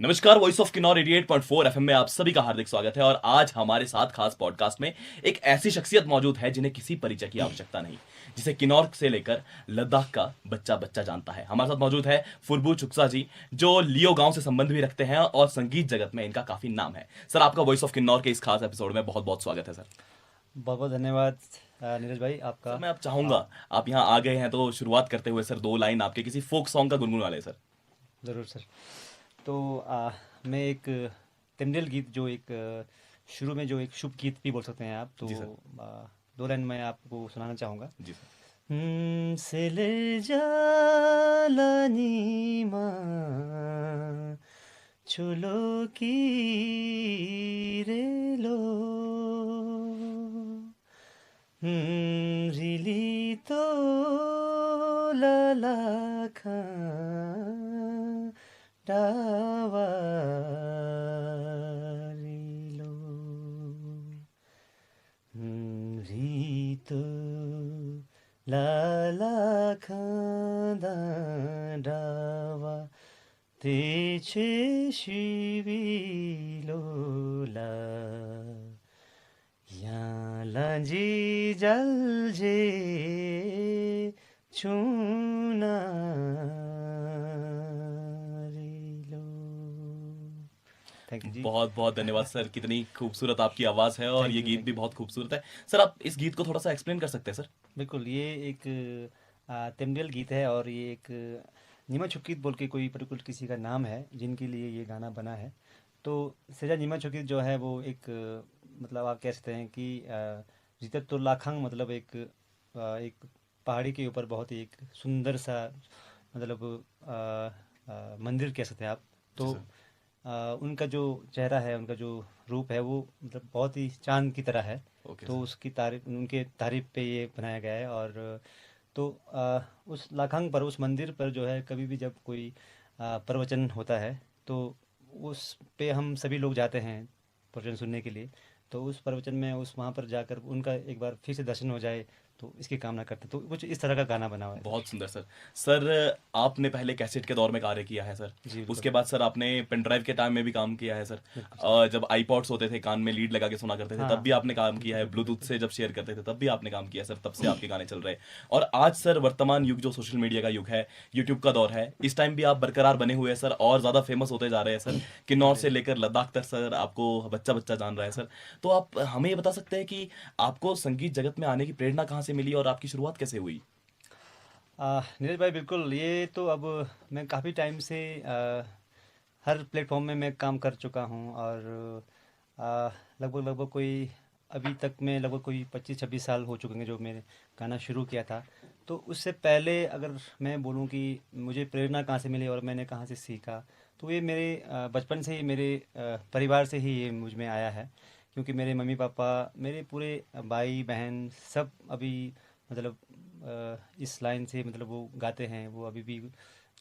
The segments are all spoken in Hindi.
नमस्कार, वॉइस ऑफ किन्नौर 88.4 एफएम में आप सभी का हार्दिक स्वागत है। और आज हमारे साथ खास पॉडकास्ट में एक ऐसी शख्सियत मौजूद है जिन्हें किसी परिचय की आवश्यकता नहीं, जिसे किन्नौर से लेकर लद्दाख का बच्चा बच्चा जानता है। हमारे साथ मौजूद है फुरबू चुक्सा जी, जो लियो गांव से संबंध भी रखते हैं और संगीत जगत में इनका काफी नाम है। सर, आपका वॉइस ऑफ किन्नौर के इस खास एपिसोड में बहुत बहुत स्वागत है सर। बहुत बहुत धन्यवाद नीरज भाई सर, आपका। मैं अब चाहूंगा, आप यहाँ आ गए हैं तो शुरुआत करते हुए सर 2 लाइन आपके किसी फोक सॉन्ग का गुनगुना ले सर। ज़रूर सर। तो मैं एक तेंदुल गीत जो एक शुरू में जो एक शुभ गीत भी बोल सकते हैं आप, तो जी सर। आ, दो लाइन मैं आपको सुनाना चाहूँगा। जी सर। सेले जालानी मा चुलो की रेलो रिली तो ललाखा डावारिलो रितो ललाखा डावा तेचे शिविलोला यहाँ लाजी जलजे चुनारिलो। थैंक यू जी। बहुत बहुत धन्यवाद सर, कितनी खूबसूरत आपकी आवाज़ है और थैंक ये यू गीत थैंक भी यू। बहुत खूबसूरत है। सर, आप इस गीत को थोड़ा सा एक्सप्लेन कर सकते हैं सर? बिल्कुल, ये एक तेंदुल गीत है और ये एक नीमा छुक्कीत बोल के कोई पर्टिकुलर किसी का नाम है जिनके लिए ये गाना बना है। तो सेजा नीमा छुक्कीत जो है वो एक मतलब आप कह सकते हैं कि जितर तो लाखंग मतलब एक पहाड़ी के ऊपर बहुत ही एक सुंदर सा मतलब मंदिर कह सकते हैं आप। जी तो सर। उनका जो चेहरा है, उनका जो रूप है वो मतलब बहुत ही चाँद की तरह है। ओके तो सर। उसकी तारीफ़ उनके तारीफ़ पे ये बनाया गया है। और तो उस लाखंग पर, उस मंदिर पर जो है कभी भी जब कोई प्रवचन होता है तो उस पे हम सभी लोग जाते हैं प्रवचन सुनने के लिए। तो उस प्रवचन में उस वहाँ पर जाकर उनका एक बार फिर से दर्शन हो जाए तो इसकी कामना करते हैं। तो कुछ इस तरह का गाना बना हुआ है सर। बहुत सुंदर सर। सर, आपने पहले कैसेट के दौर में कार्य किया है सर। जी बिल्कुल। उसके बाद सर आपने पेन ड्राइव के टाइम में भी काम किया है सर। बिल्कुल सर। जब आईपॉड्स होते थे, कान में लीड लगा के सुना करते थे, तब हाँ, भी आपने काम किया बिल्कुल है। बिल्कुल ब्लूटूथ बिल्कुल। से जब शेयर करते थे तब भी आपने काम किया है सर। तब से आपके गाने चल रहे हैं। और आज सर वर्तमान युग जो सोशल मीडिया का युग है, यूट्यूब का दौर है, इस टाइम भी आप बरकरार बने हुए हैं सर और ज़्यादा फेमस होते जा रहे हैं सर। किन्नौर अरे से लेकर लद्दाख तक सर आपको बच्चा बच्चा जान रहा है सर। तो आप हमें ये बता सकते हैं कि आपको संगीत जगत में आने की प्रेरणा कहाँ से मिली और आपकी शुरुआत कैसे हुई? नीरज भाई बिल्कुल, ये तो अब मैं काफ़ी टाइम से हर प्लेटफॉर्म में मैं काम कर चुका हूँ। और लगभग लगभग कोई अभी तक मैं लगभग कोई 25-26 साल हो चुके हैं जो मैंने गाना शुरू किया था। तो उससे पहले अगर मैं बोलूँ कि मुझे प्रेरणा कहाँ से मिली और मैंने कहाँ से सीखा, तो ये मेरे बचपन से ही मेरे परिवार से ही ये मुझ में आया है। क्योंकि मेरे मम्मी पापा, मेरे पूरे भाई बहन सब अभी मतलब इस लाइन से मतलब वो गाते हैं। वो अभी भी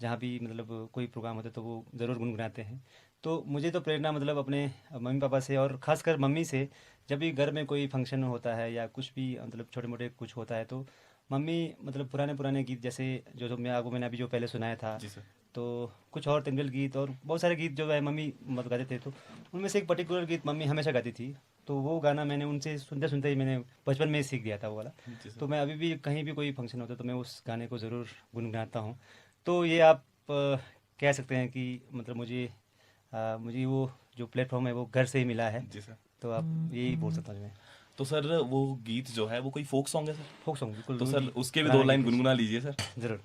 जहाँ भी मतलब कोई प्रोग्राम होता है तो वो ज़रूर गुनगुनाते हैं। तो मुझे तो प्रेरणा मतलब अपने मम्मी पापा से और ख़ासकर मम्मी से। जब भी घर में कोई फंक्शन होता है या कुछ भी मतलब छोटे मोटे कुछ होता है तो मम्मी मतलब पुराने पुराने गीत जैसे जो जो मैं आपको मैंने अभी जो पहले सुनाया था, जी सर। तो कुछ और तेंदुल गीत और बहुत सारे गीत जो है मम्मी मतलब गाते थे। तो उनमें से एक पर्टिकुलर गीत मम्मी हमेशा गाती थी। तो वो गाना मैंने उनसे सुनते सुनते ही मैंने बचपन में ही सीख गया था वो वाला। जी सर। तो मैं अभी भी कहीं भी कोई फंक्शन होता है तो मैं उस गाने को ज़रूर गुनगुनाता हूँ। तो ये आप कह सकते हैं कि मतलब मुझे वो जो प्लेटफॉर्म है वो घर से ही मिला है। जी सर। तो आप यही बोल सकता हूँ मैं। तो सर, वो गीत जो है वो कोई फोक सॉन्ग है सर? फोक सॉन्ग बिल्कुल, तो वो सर भी उसके भी दो पुराना लाइन गीत है। गुनगुना लीजिए सर। ज़रूर।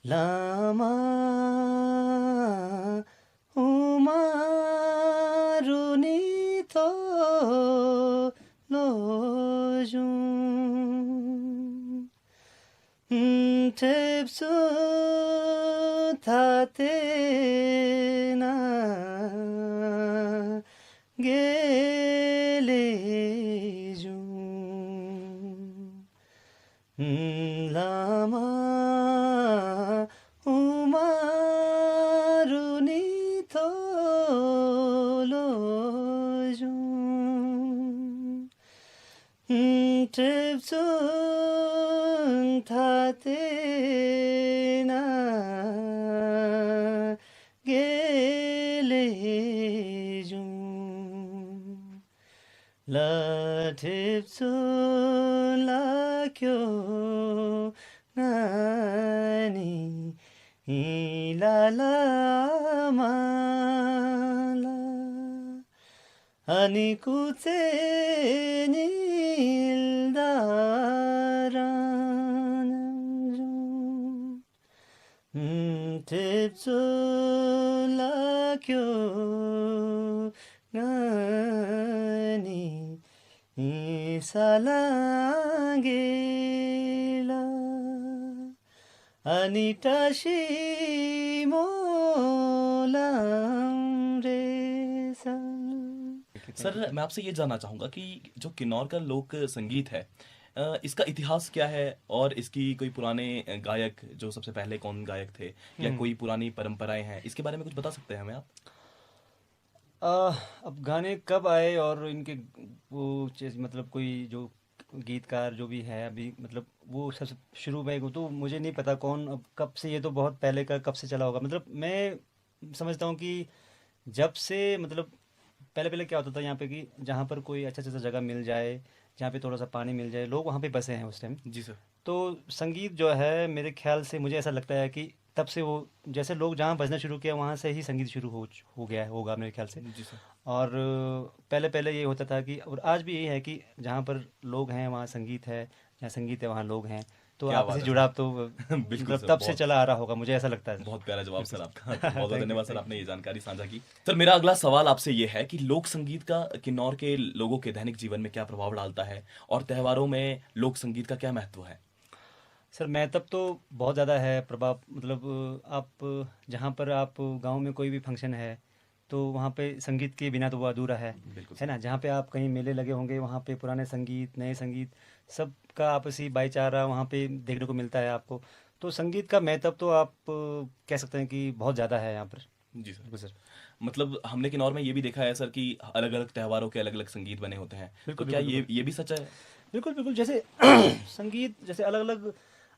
लामा उमारुनी तो लोजुं 텝수 타테나 게레중 라마 우마루니 토로중 tipsun tate na gelejum la tipsun la kyo nani la mala Hani kutenil daranam Tipsula kyo ngani isalangela Anitashi molam resal sir मैं आपसे ये जानना चाहूंगा कि जो किन्नौर का लोक संगीत है इसका इतिहास क्या है और इसकी कोई पुराने गायक जो सबसे पहले कौन गायक थे या कोई पुरानी परंपराएं हैं इसके बारे में कुछ बता सकते हैं हमें आप? अब गाने कब आए और इनके वो मतलब कोई जो गीतकार जो भी है अभी मतलब वो सबसे शुरू में वो तो मुझे नहीं पता कौन अब कब से ये तो बहुत पहले का कब से चला होगा मतलब मैं समझता हूँ कि जब से मतलब पहले पहले क्या होता था यहाँ पे कि जहाँ पर कोई अच्छा अच्छा जगह मिल जाए जहाँ पे थोड़ा सा पानी मिल जाए लोग वहाँ पे बसे हैं उस टाइम जी सर। तो संगीत जो है मेरे ख्याल से मुझे ऐसा लगता है कि तब से वो जैसे लोग जहाँ बजना शुरू किया वहाँ से ही संगीत शुरू हो गया है होगा मेरे ख्याल से जी सर। और पहले पहले ये होता था कि और आज भी यही है कि जहाँ पर लोग हैं वहाँ संगीत है जहाँ संगीत है वहाँ लोग हैं तो क्या आपसी बात है जुड़ाव सर। तो बिल्कुल मतलब सर, तब से बहुत चला आ रहा होगा मुझे ऐसा लगता है बहुत प्यारा जवाब सर आपका। बहुत बहुत थैंक यू धन्यवाद सर, थैंक आपने ये जानकारी साझा की। सर मेरा अगला सवाल आपसे ये है कि लोक संगीत का किन्नौर के लोगों के दैनिक जीवन में क्या प्रभाव डालता है और त्योहारों में लोक संगीत का क्या महत्व है? सर मैं तब तो बहुत ज़्यादा है प्रभाव मतलब आप जहाँ पर आप गांव में कोई भी फंक्शन है तो वहाँ पे संगीत के बिना तो वो अधूरा बिल्कुल है सर। ना जहाँ पे आप कहीं मेले लगे होंगे वहाँ पे पुराने संगीत नए संगीत सबका आपसी भाईचारा वहाँ पे देखने को मिलता है आपको तो संगीत का महत्व तो आप कह सकते हैं कि बहुत ज़्यादा है यहाँ पर जी सर। बिल्कुल सर मतलब हमने किन्नौर में ये भी देखा है सर कि अलग अलग त्योहारों के अलग अलग संगीत बने होते हैं, तो बिल्कुल क्या बिल्कुल बिल्कुल ये भी सच है? बिल्कुल बिल्कुल जैसे संगीत जैसे अलग अलग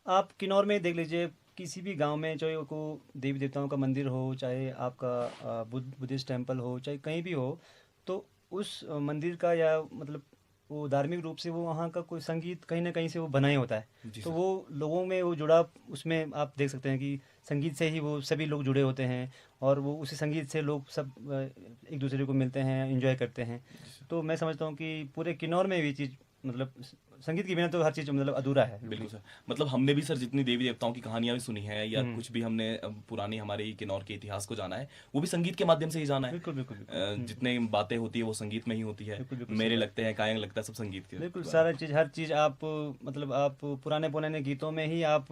आप किन्नौर में देख लीजिए किसी भी गांव में चाहे को देवी देवताओं का मंदिर हो चाहे आपका बुद्धिस्ट टेम्पल हो चाहे कहीं भी हो तो उस मंदिर का या मतलब वो धार्मिक रूप से वो वहाँ का कोई संगीत कहीं ना कहीं से वो बना ही होता है जी तो सर। वो लोगों में वो जुड़ाव उसमें आप देख सकते हैं कि संगीत से ही वो सभी लोग जुड़े होते हैं और वो उसी संगीत से लोग सब एक दूसरे को मिलते हैं एंजॉय करते हैं जी सर। तो मैं समझता हूँ कि पूरे किन्नौर में भी चीज़ मतलब संगीत के बिना तो हर चीज़ मतलब अधूरा है बिल्कुल सर। मतलब हमने भी सर जितनी देवी देवताओं की कहानियां भी सुनी हैं या हम्म कुछ भी हमने पुरानी हमारे किन्नौर के इतिहास को जाना है वो भी संगीत के माध्यम से ही जाना है। बिल्कुल बिल्कुल बिल्कुल जितने बातें होती है वो संगीत में ही होती है। बिल्कुल बिल्कुल सही मेरे बात लगते हैं कायंग लगता है सब संगीत के बिल्कुल द्वारा। सारा चीज़ हर चीज़ आप मतलब आप पुराने पुराने गीतों में ही आप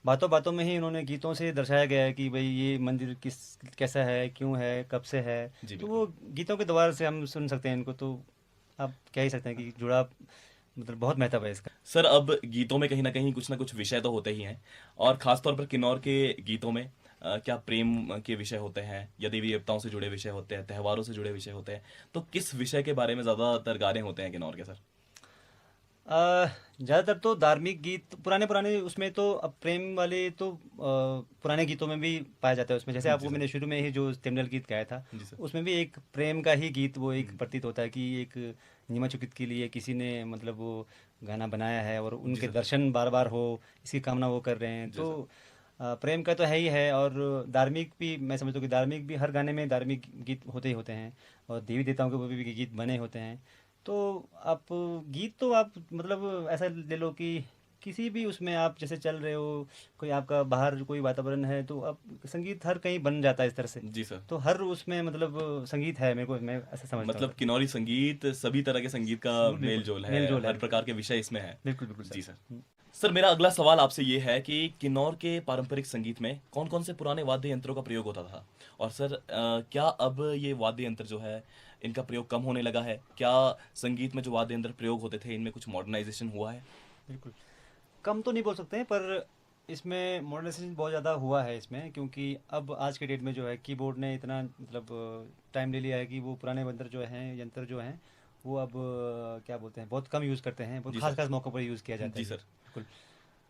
बातों बातों में ही उन्होंने गीतों से दर्शाया गया है कि भाई ये मंदिर किस कैसा है क्यों है कब से है जी तो बिल्कुल। वो गीतों के द्वारा से हम सुन सकते हैं इनको तो आप कह ही सकते हैं कि जुड़ाव मतलब बहुत महत्व है इसका सर अब गीतों में कहीं ना कुछ विषय तो होते ही हैं और खासतौर पर किन्नौर के गीतों में क्या प्रेम के विषय होते हैं या देवी देवताओं से जुड़े विषय होते हैं, त्योहारों से जुड़े विषय होते हैं, तो किस विषय के बारे में ज्यादातर गाने होते हैं किन्नौर के सर? ज़्यादातर तो धार्मिक गीत पुराने पुराने उसमें तो अब प्रेम वाले तो पुराने गीतों में भी पाया जाता है उसमें जैसे जी आपको सर। मैंने शुरू में ही जो तिमरल गीत गाया था जी सर। उसमें भी एक प्रेम का ही गीत वो एक प्रतीत होता है कि एक नीमा चुकित के लिए किसी ने मतलब वो गाना बनाया है और जी उनके सर। दर्शन बार बार हो इसकी कामना वो कर रहे हैं जी तो सर। प्रेम का तो है ही है और धार्मिक भी मैं समझता हूँ कि धार्मिक भी हर गाने में धार्मिक गीत होते ही होते हैं और देवी देवताओं के ऊपर भी गीत बने होते हैं तो आप गीत तो आप मतलब ऐसा ले लो कि किसी भी उसमें आप जैसे चल रहे हो कोई आपका बाहर कोई वातावरण है तो आप संगीत हर कहीं बन जाता है इस तरह से जी सर। तो हर उसमें मतलब संगीत है मेरे को मैं ऐसा समझता हूँ मतलब सर किन्नौरी संगीत सभी तरह के संगीत का बिल्कुल मेल बिल्कुल जोल है, मेल जोल है हर प्रकार के विषय इसमें है। बिल्कुल बिल्कुल जी सर सर। सर मेरा अगला सवाल आपसे ये है कि किन्नौर के पारंपरिक संगीत में कौन कौन से पुराने वाद्य यंत्रों का प्रयोग होता था और सर क्या अब ये वाद्य यंत्र जो है इनका प्रयोग कम होने लगा है? क्या संगीत में जो वाद्य यंत्र प्रयोग होते थे इनमें कुछ मॉडर्नाइजेशन हुआ है? बिल्कुल कम तो नहीं बोल सकते हैं पर इसमें मॉडर्नाइजेशन बहुत ज़्यादा हुआ है इसमें क्योंकि अब आज के डेट में जो है कीबोर्ड ने इतना मतलब टाइम ले लिया है कि वो पुराने यंत्र जो हैं वो अब क्या बोलते हैं, बहुत कम यूज़ करते हैं, बहुत जी खास सर। खास मौक़ों पर यूज़ किया जाता जी है ये, सर। बिल्कुल।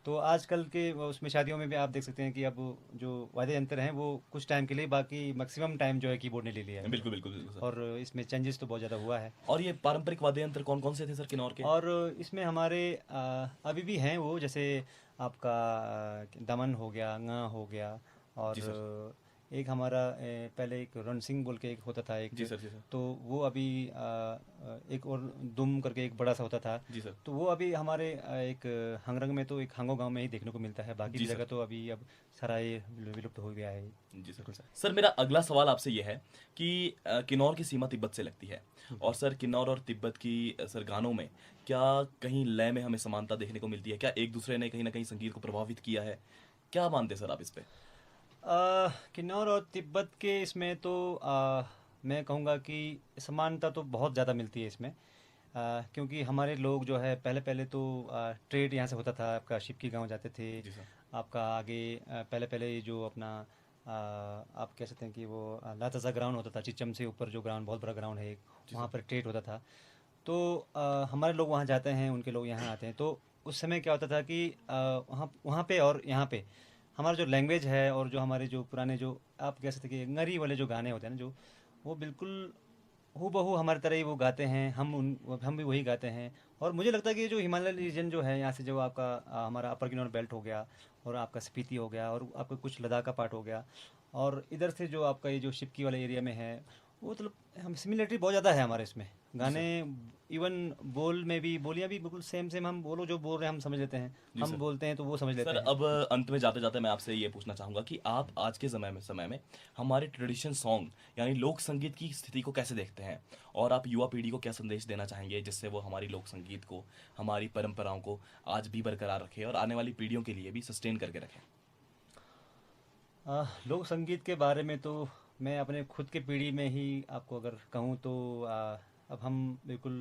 तो आजकल के उसमें शादियों में भी आप देख सकते हैं कि अब जो वाद्य यंत्र हैं वो कुछ टाइम के लिए, बाकी मैक्सिमम टाइम जो है कीबोर्ड ने ले लिया है, बिल्कुल, बिल्कुल, बिल्कुल सर। और इसमें चेंजेस तो बहुत ज़्यादा हुआ है। और ये पारंपरिक वाद्य यंत्र कौन-कौन से थे सर किन्नौर के? और इसमें हमारे अभी भी हैं वो, जैसे आपका दमन हो गया, ङ हो गया, जी सर। और एक हमारा पहले एक रणसिंह बोल के एक होता था एक, जी सर, जी सर। तो वो अभी एक और दुम करके एक बड़ा सा होता था, जी सर। तो वो अभी हमारे एक हंगरंग में, तो एक हांगो गांव में ही देखने को मिलता है, बाकी जी की सर। जगह तो अभी अब सारा ये विलुप्त हो गया है। जी सर। बिल्कुल सर। सर मेरा अगला सवाल आपसे ये है कि किन्नौर की सीमा तिब्बत से लगती है और सर किन्नौर और तिब्बत की सर गानों में क्या कहीं लय में हमें समानता देखने को मिलती है? क्या एक दूसरे ने कहीं न कहीं संगीत को प्रभावित किया है? क्या मानते हैं सर आप इस पे? किन्नौर और तिब्बत के इसमें तो मैं कहूँगा कि समानता तो बहुत ज़्यादा मिलती है इसमें, क्योंकि हमारे लोग जो है पहले पहले तो ट्रेड यहाँ से होता था, आपका शिपकी गांव जाते थे, जी सर। आपका आगे पहले पहले ये जो अपना आप कह सकते हैं कि वो लातसा ग्राउंड होता था, चिचम से ऊपर जो ग्राउंड, बहुत बड़ा ग्राउंड है एक, जी वहाँ सर। पर ट्रेड होता था। तो हमारे लोग वहाँ जाते हैं, उनके लोग यहाँ आते हैं, तो उस समय क्या होता था कि वहाँ वहाँ पे और यहाँ पे हमारा जो लैंग्वेज है, और जो हमारे जो पुराने जो आप कह सकते हैं कि ngari वाले जो गाने होते हैं ना, जो वो बिल्कुल हूबहू हमारी तरह ही वो गाते हैं, हम भी वही गाते हैं। और मुझे लगता है कि ये जो हिमालय रीजन जो है, यहाँ से जो आपका हमारा अपर किन्नौर बेल्ट हो गया, और आपका स्पीति हो गया, और आपका कुछ लद्दाख का पार्ट हो गया, और इधर से जो आपका ये जो शिपकी वाले एरिया में है, वो मतलब हम सिमिलरिटी बहुत ज़्यादा है हमारे इसमें जी गाने। सर। इवन बोल में भी, बोलियाँ भी बिल्कुल सेम सेम, हम बोलो जो बोल रहे हैं हम समझ लेते हैं, जी हम सर। बोलते हैं तो वो समझ सर लेते हैं। अब अंत में जाते-जाते मैं आपसे ये पूछना चाहूँगा कि आप आज के समय में हमारे ट्रेडिशन सॉन्ग यानी लोक संगीत की स्थिति को कैसे देखते हैं? और आप युवा पीढ़ी को क्या संदेश देना चाहेंगे जिससे वो हमारी लोक संगीत को, हमारी परंपराओं को आज भी बरकरार रखें और आने वाली पीढ़ियों के लिए भी सस्टेन करके रखें? लोक संगीत के बारे में तो मैं अपने खुद के पीढ़ी में ही आपको अगर कहूँ तो अब हम बिल्कुल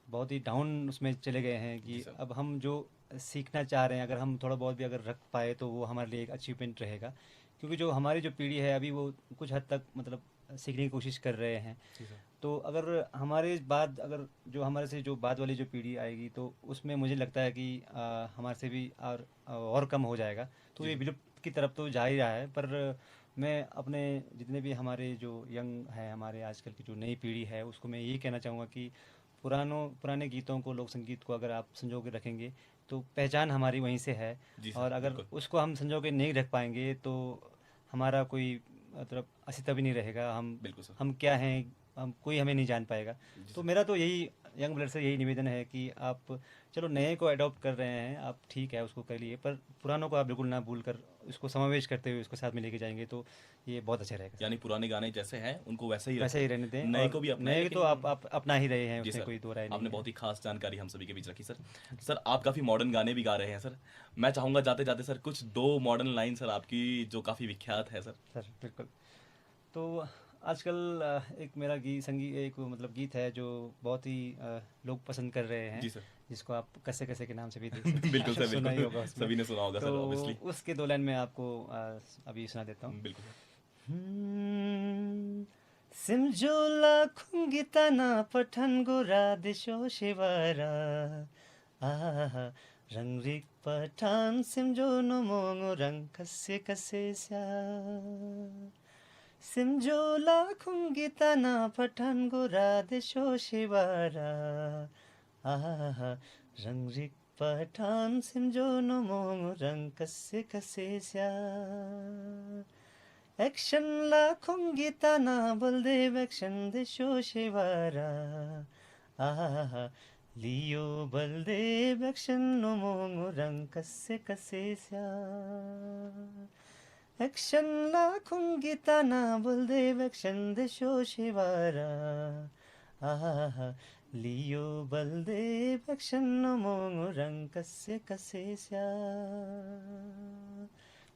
बहुत ही डाउन उसमें चले गए हैं जी कि सर। अब हम जो सीखना चाह रहे हैं, अगर हम थोड़ा बहुत भी अगर रख पाए तो वो हमारे लिए एक अचीवमेंट रहेगा, क्योंकि जो हमारी जो पीढ़ी है अभी वो कुछ हद तक मतलब सीखने की कोशिश कर रहे हैं। जी सर। तो अगर हमारे बाद, अगर जो हमारे से जो बाद वाली जो पीढ़ी आएगी, तो उसमें मुझे लगता है कि हमारे से भी और कम हो जाएगा, तो जी ये सर। विलुप्त की तरफ तो जा ही रहा है। पर मैं अपने जितने भी हमारे जो यंग है, हमारे आजकल की जो नई पीढ़ी है, उसको मैं यही कहना चाहूँगा कि पुराने गीतों को, लोक संगीत को अगर आप संजो के रखेंगे तो पहचान हमारी वहीं से है। जी और सर, अगर बिल्कुल। उसको हम संजो के नहीं रख पाएंगे तो हमारा कोई मतलब अस्तित्व भी नहीं रहेगा। बिल्कुल सर। हम क्या हैं, हम कोई हमें नहीं जान पाएगा। जी तो सर। मेरा तो यही यंग ब्लड से यही निवेदन है कि आप चलो नए को अडॉप्ट कर रहे हैं आप, ठीक है उसको कर लिए, पर पुरानों को आप बिल्कुल ना भूल कर उसको समावेश करते हुए उसको साथ में लेके जाएंगे तो ये बहुत अच्छा रहेगा यानी सर। पुराने गाने जैसे हैं उनको वैसे ही वैसे रखें, ही रहने दें, नए और को भी अपनाएं नए तो लेकिन आप अपना ही रहे हैं, जी उसमें सर, कोई दो राय नहीं आपने है। बहुत ही खास जानकारी हम सभी के बीच रखी सर। सर आप काफ़ी मॉडर्न गाने भी गा रहे हैं सर। मैं चाहूँगा जाते-जाते सर कुछ 2 मॉडर्न लाइन सर आपकी जो काफ़ी विख्यात है सर। सर बिल्कुल। तो आजकल एक मेरा एक मतलब गीत है जो बहुत ही लोग पसंद कर रहे हैं, जी सर। जिसको आप कसे कसे के नाम से भी देख सकते बिल्कुल हैं सर, सुना ही बिल्कुल। होगा उसमें। सभी ने सुना होगा तो सर ऑब्वियसली। उसके दो लाइन में आपको अभी सुना देता हूँ। बिल्कुल sir. Hmm, Simjola kungitana patan gora desho shivara. Ah, rangrik patan simjo no mongo rang kase kase sya. Simjola kungitana patan gora desho shivara. Ah, rangrik patan simjo no mongo rang kase kase sya. Action la kongitana baldev action de shoshivara. Ah, Leo baldev action no mongurang kase kase sya. Action la kongitana baldev action de shoshivara. Ah, Leo baldev action no mongurang kase kase sya.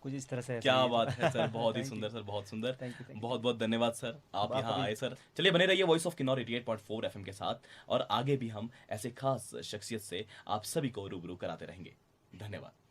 कुछ इस तरह से ऐसा ही क्या है बात है सर, थोड़ा। बहुत ही थैंक यू, सुंदर सर, बहुत सुंदर। Thank you, thank you. बहुत बहुत धन्यवाद सर, अब आप आपका यहाँ भी आए सर। चलिए बने रहिए वॉइस ऑफ किन्नौर 88.4 एफएम के साथ और आगे भी हम ऐसे खास शख्सियत से आप सभी को रूबरू कराते रहेंगे। धन्यवाद।